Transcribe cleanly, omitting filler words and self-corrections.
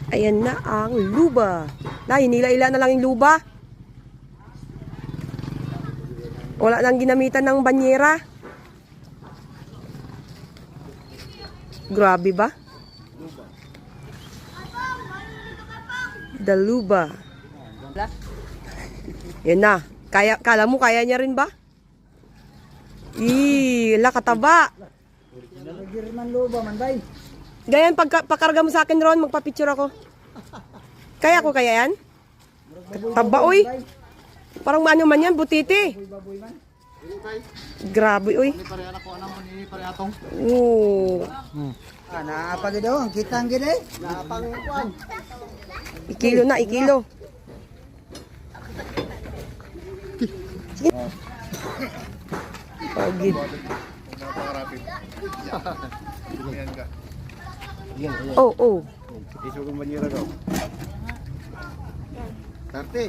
Ayan na ang luba. Na, hinila-ila na lang yung luba. Wala nang ginamitan ng banyera. Grabe ba? The luba. Yan na. Kala mo kaya niya rin ba? Kataba. Ganyan, pakarga mo sa akin, Ron, magpa-picture ako. Kaya ko kaya yan? Taba, uy. Parang ano man yan, butiti. Grabe, uy. Oo. Naapag daw, ang kitang gini. Naapag kuan. Ikilo na, ikilo. Pagid. Oh, oh. Isu kong banyera daw. Tarte.